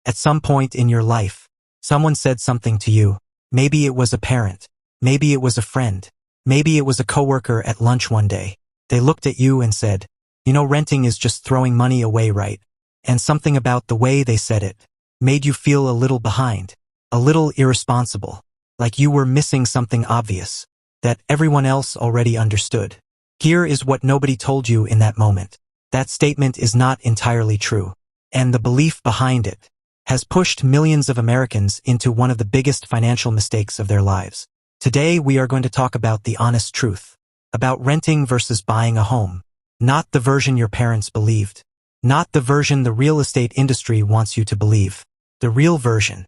At some point in your life, someone said something to you. Maybe it was a parent. Maybe it was a friend. Maybe it was a coworker at lunch one day. They looked at you and said, "You know, renting is just throwing money away, right?" And something about the way they said it made you feel a little behind, a little irresponsible, like you were missing something obvious that everyone else already understood. Here is what nobody told you in that moment. That statement is not entirely true, and the belief behind it has pushed millions of Americans into one of the biggest financial mistakes of their lives. Today we are going to talk about the honest truth, about renting versus buying a home. Not the version your parents believed, not the version the real estate industry wants you to believe, the real version.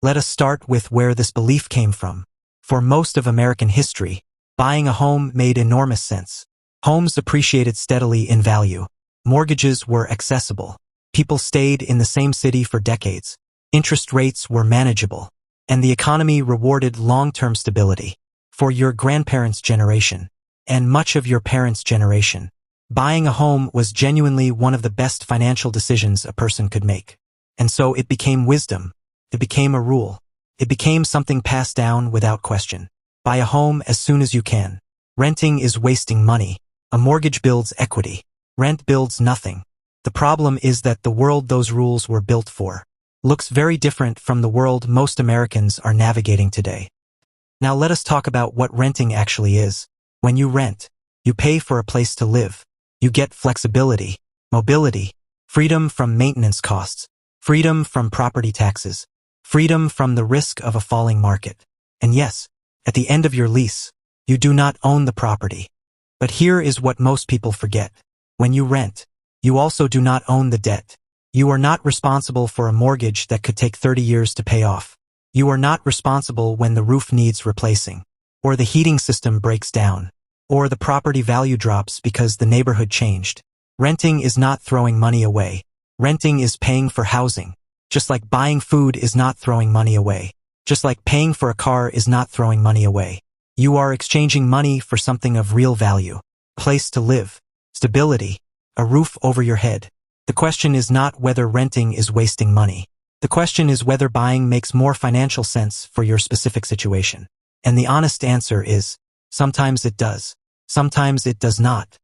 Let us start with where this belief came from. For most of American history, buying a home made enormous sense. Homes appreciated steadily in value. Mortgages were accessible. People stayed in the same city for decades. Interest rates were manageable, and the economy rewarded long-term stability. For your grandparents' generation, and much of your parents' generation, buying a home was genuinely one of the best financial decisions a person could make. And so it became wisdom. It became a rule. It became something passed down without question. Buy a home as soon as you can. Renting is wasting money. A mortgage builds equity. Rent builds nothing. The problem is that the world those rules were built for looks very different from the world most Americans are navigating today. Now let us talk about what renting actually is. When you rent, you pay for a place to live. You get flexibility, mobility, freedom from maintenance costs, freedom from property taxes, freedom from the risk of a falling market. And yes, at the end of your lease, you do not own the property. But here is what most people forget. When you rent, you also do not own the debt. You are not responsible for a mortgage that could take 30 years to pay off. You are not responsible when the roof needs replacing, or the heating system breaks down, or the property value drops because the neighborhood changed. Renting is not throwing money away. Renting is paying for housing. Just like buying food is not throwing money away. Just like paying for a car is not throwing money away. You are exchanging money for something of real value. Place to live, stability, a roof over your head. The question is not whether renting is wasting money. The question is whether buying makes more financial sense for your specific situation. And the honest answer is, sometimes it does. Sometimes it does not.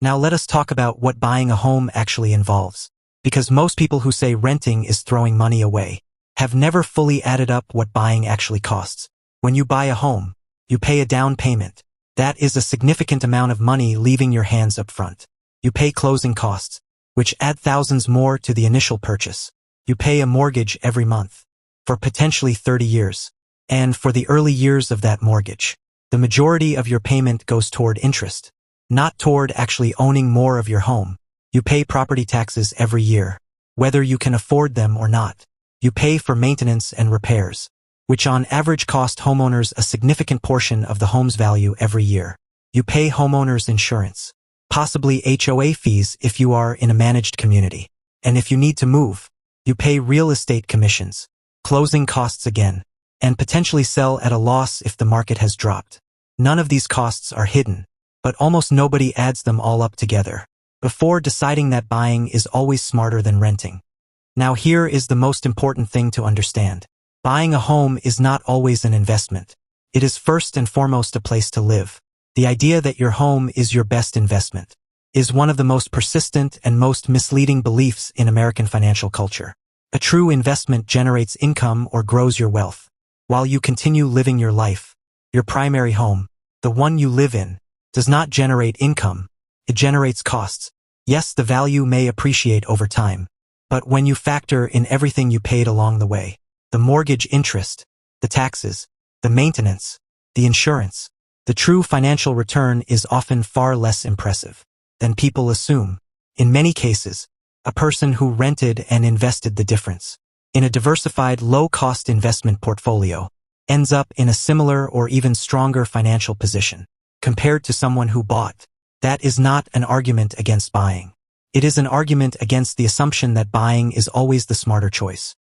Now let us talk about what buying a home actually involves. Because most people who say renting is throwing money away have never fully added up what buying actually costs. When you buy a home, you pay a down payment. That is a significant amount of money leaving your hands up front. You pay closing costs, which add thousands more to the initial purchase. You pay a mortgage every month, for potentially 30 years. And for the early years of that mortgage, the majority of your payment goes toward interest, not toward actually owning more of your home. You pay property taxes every year, whether you can afford them or not. You pay for maintenance and repairs, which on average cost homeowners a significant portion of the home's value every year. You pay homeowners insurance, possibly HOA fees if you are in a managed community. And if you need to move, you pay real estate commissions, closing costs again, and potentially sell at a loss if the market has dropped. None of these costs are hidden, but almost nobody adds them all up together before deciding that buying is always smarter than renting. Now here is the most important thing to understand. Buying a home is not always an investment. It is first and foremost a place to live. The idea that your home is your best investment is one of the most persistent and most misleading beliefs in American financial culture. A true investment generates income or grows your wealth. While you continue living your life, your primary home, the one you live in, does not generate income. It generates costs. Yes, the value may appreciate over time, but when you factor in everything you paid along the way, the mortgage interest, the taxes, the maintenance, the insurance, the true financial return is often far less impressive than people assume. In many cases, a person who rented and invested the difference in a diversified low-cost investment portfolio ends up in a similar or even stronger financial position compared to someone who bought. That is not an argument against buying. It is an argument against the assumption that buying is always the smarter choice.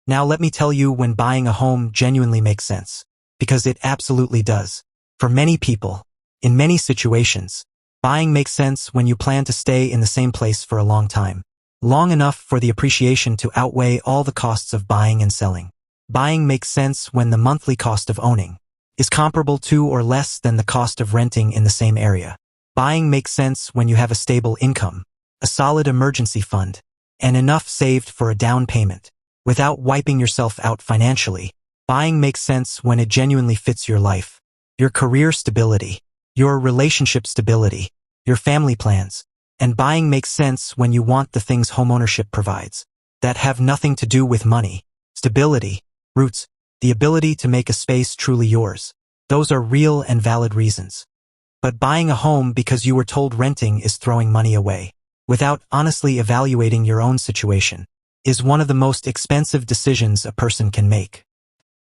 Now let me tell you when buying a home genuinely makes sense, because it absolutely does. For many people, in many situations, buying makes sense when you plan to stay in the same place for a long time. long enough for the appreciation to outweigh all the costs of buying and selling. Buying makes sense when the monthly cost of owning is comparable to or less than the cost of renting in the same area. Buying makes sense when you have a stable income, a solid emergency fund, and enough saved for a down payment. Without wiping yourself out financially, buying makes sense when it genuinely fits your life, your career stability, your relationship stability, your family plans. And buying makes sense when you want the things homeownership provides, that have nothing to do with money, stability, roots, the ability to make a space truly yours. Those are real and valid reasons. But buying a home because you were told renting is throwing money away, without honestly evaluating your own situation, is one of the most expensive decisions a person can make.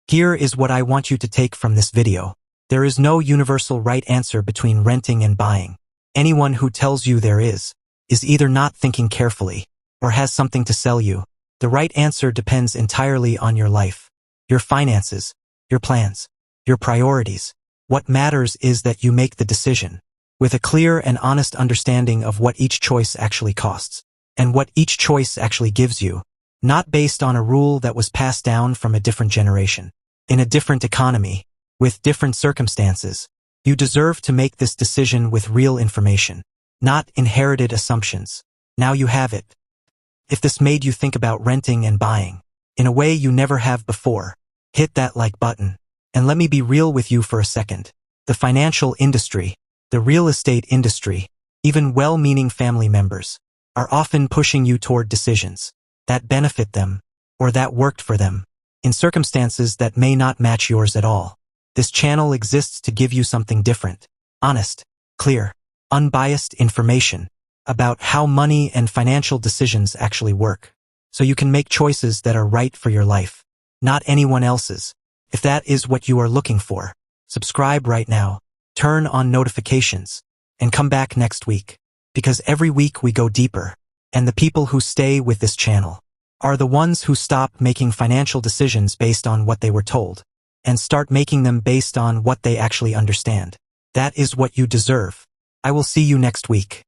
Here is what I want you to take from this video. There is no universal right answer between renting and buying. Anyone who tells you there is either not thinking carefully or has something to sell you. The right answer depends entirely on your life, your finances, your plans, your priorities. What matters is that you make the decision with a clear and honest understanding of what each choice actually costs and what each choice actually gives you, not based on a rule that was passed down from a different generation, in a different economy, with different circumstances. You deserve to make this decision with real information, not inherited assumptions. Now you have it. If this made you think about renting and buying in a way you never have before, hit that like button. And let me be real with you for a second. The financial industry, the real estate industry, even well-meaning family members, are often pushing you toward decisions that benefit them or that worked for them in circumstances that may not match yours at all. This channel exists to give you something different, honest, clear, unbiased information about how money and financial decisions actually work, so you can make choices that are right for your life, not anyone else's. If that is what you are looking for, subscribe right now, turn on notifications, and come back next week, because every week we go deeper, and the people who stay with this channel are the ones who stop making financial decisions based on what they were told, and start making them based on what they actually understand. That is what you deserve. I will see you next week.